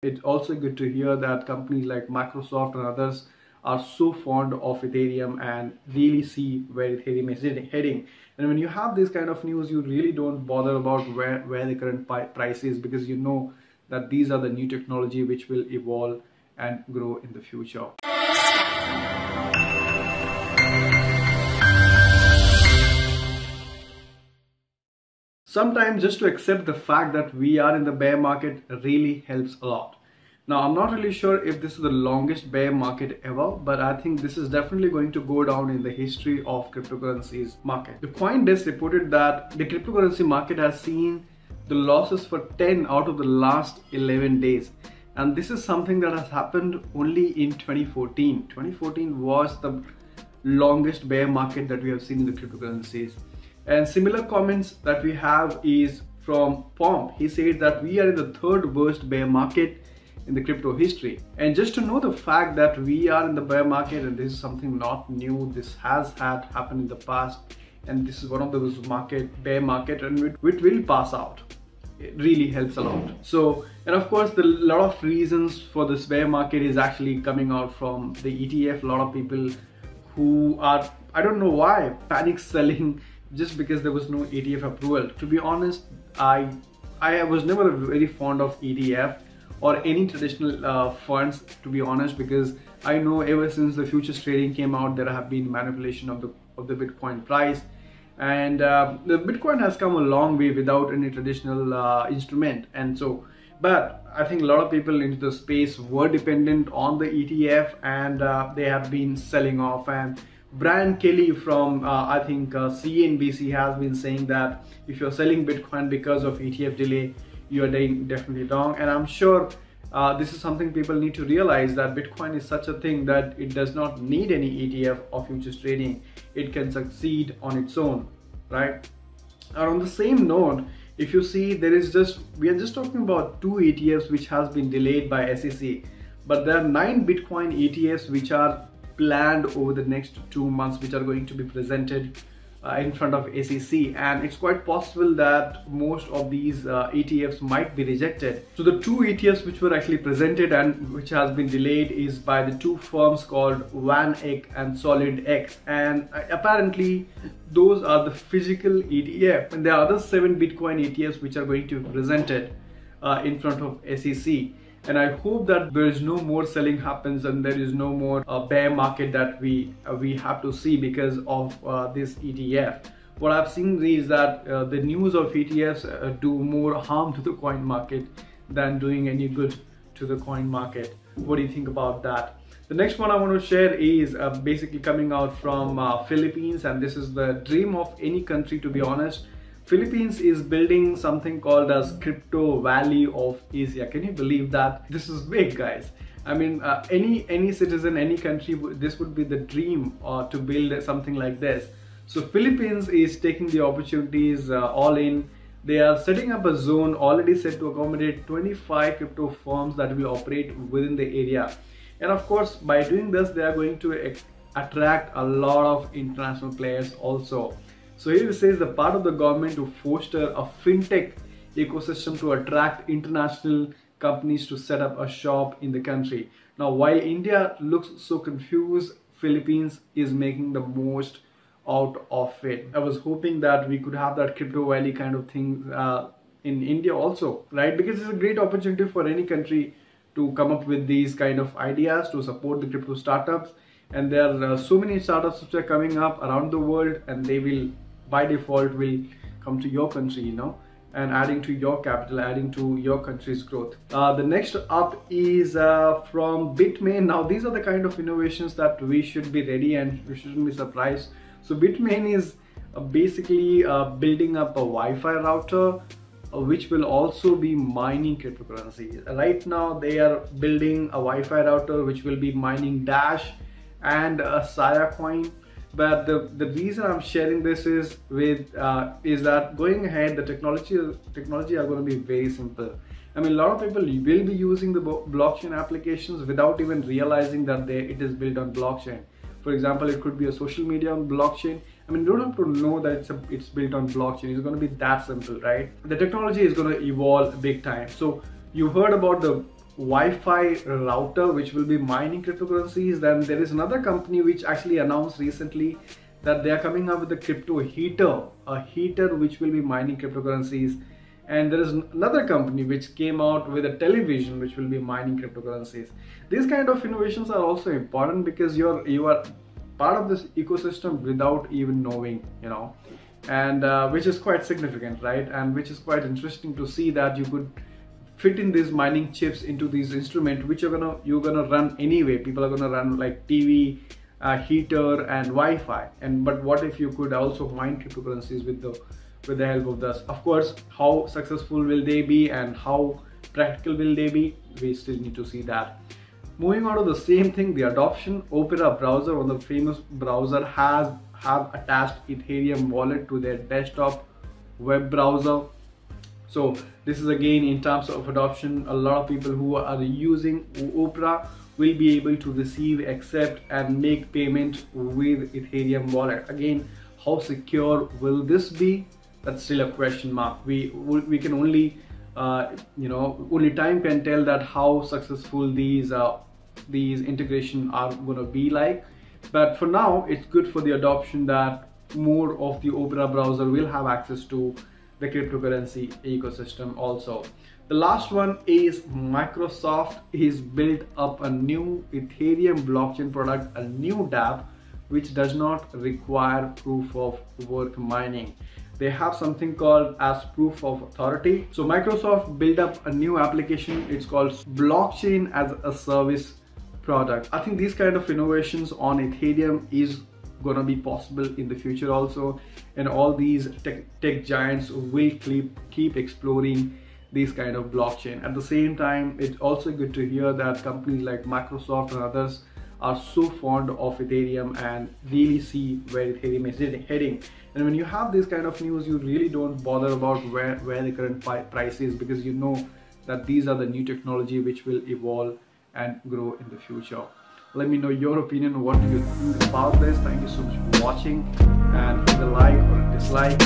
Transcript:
It's also good to hear that companies like Microsoft and others are so fond of Ethereum and really see where Ethereum is heading. And when you have this kind of news, you really don't bother about where the current price is, because you know that these are the new technology which will evolve and grow in the future. Sometimes just to accept the fact that we are in the bear market really helps a lot. Now, I'm not really sure if this is the longest bear market ever, but I think this is definitely going to go down in the history of cryptocurrencies market. The CoinDesk reported that the cryptocurrency market has seen the losses for 10 out of the last 11 days. And this is something that has happened only in 2014. 2014 was the longest bear market that we have seen in the cryptocurrencies. And similar comments that we have is from Pomp. He said that we are in the third worst bear market in the crypto history. And just to know the fact that we are in the bear market, and this is something not new, this has had happened in the past, and this is one of those bear market, and it will pass out. It really helps a lot. So, and of course, the lot of reasons for this bear market is actually coming out from the ETF. A lot of people who are, I don't know why, panic selling just because there was no ETF approval. To be honest, I was never very fond of ETF or any traditional funds, to be honest, because I know ever since the futures trading came out, there have been manipulation of the Bitcoin price, and the Bitcoin has come a long way without any traditional instrument. And so, but I think a lot of people into the space were dependent on the ETF, and they have been selling off. And Brian Kelly from I think CNBC has been saying that if you're selling Bitcoin because of ETF delay, you are definitely wrong. And I'm sure this is something people need to realize, that Bitcoin is such a thing that it does not need any ETF or futures trading. It can succeed on its own, right? And on the same note, if you see, we are just talking about 2 ETFs which has been delayed by SEC, but there are 9 Bitcoin ETFs which are planned over the next 2 months, which are going to be presented in front of SEC, and it's quite possible that most of these ETFs might be rejected. So the 2 ETFs which were actually presented and which has been delayed is by the 2 firms called VanEck and SolidX, and apparently those are the physical ETF, and there are other 7 Bitcoin ETFs which are going to be presented in front of SEC. And I hope that there is no more selling happens and there is no more bear market that we have to see because of this ETF. What I've seen is that the news of ETFs do more harm to the coin market than doing any good to the coin market. What do you think about that? The next one I want to share is basically coming out from Philippines, and this is the dream of any country, to be honest. Philippines is building something called as Crypto Valley of Asia. Can you believe that? This is big, guys. I mean, any citizen, any country, this would be the dream to build something like this. So Philippines is taking the opportunities all in. They are setting up a zone already set to accommodate 25 crypto firms that will operate within the area. And of course, by doing this, they are going to attract a lot of international players also. So here it says the part of the government to foster a fintech ecosystem to attract international companies to set up a shop in the country. Now, while India looks so confused, Philippines is making the most out of it. I was hoping that we could have that Crypto Valley kind of thing in India also, right? Because it's a great opportunity for any country to come up with these kind of ideas to support the crypto startups. And there are so many startups which are coming up around the world, and they will by default will come to your country, you know, and adding to your capital, adding to your country's growth. The next up is from Bitmain. Now these are the kind of innovations that we should be ready and we shouldn't be surprised. So Bitmain is basically building up a Wi-Fi router which will also be mining cryptocurrency. Right now they are building a Wi-Fi router which will be mining Dash and Saya coin. But the reason I'm sharing this is that going ahead, the technology are going to be very simple. I mean, a lot of people will be using the blockchain applications without even realizing that it is built on blockchain. For example, it could be a social media on blockchain. I mean, you don't have to know that it's built on blockchain. It's going to be that simple, right? The technology is going to evolve big time. So you heard about the Wi-Fi router which will be mining cryptocurrencies. Then there is another company which actually announced recently that they are coming up with a crypto heater, a heater which will be mining cryptocurrencies. And there is another company which came out with a television which will be mining cryptocurrencies. These kind of innovations are also important because you are part of this ecosystem without even knowing, you know, and which is quite significant, right? And which is quite interesting to see that you could fit in these mining chips into these instruments which you're gonna run anyway. People are gonna run like TV, heater and Wi-Fi. And but what if you could also mine cryptocurrencies with the help of this? Of course, how successful will they be and how practical will they be? We still need to see that. Moving on to the same thing, the adoption. Opera browser, one of the famous browser, have attached Ethereum wallet to their desktop web browser. So this is again in terms of adoption. A lot of people who are using Opera will be able to receive, accept and make payment with Ethereum wallet. Again, how secure will this be? That's still a question mark. We can only only time can tell that how successful these integration are going to be like. But for now, it's good for the adoption that more of the Opera browser will have access to the cryptocurrency ecosystem also. The last one is Microsoft is built up a new Ethereum blockchain product, a new dApp, which does not require proof of work mining. They have something called as proof of authority. So Microsoft built up a new application. It's called blockchain as a service product. I think these kind of innovations on Ethereum is gonna be possible in the future also, and all these tech giants will keep exploring these kind of blockchain. At the same time, it's also good to hear that companies like Microsoft and others are so fond of Ethereum and really see where Ethereum is heading. And when you have this kind of news, you really don't bother about where the current price is, because you know that these are the new technology which will evolve and grow in the future. Let me know your opinion. What do you think about this? Thank you so much for watching, and hit a like or a dislike.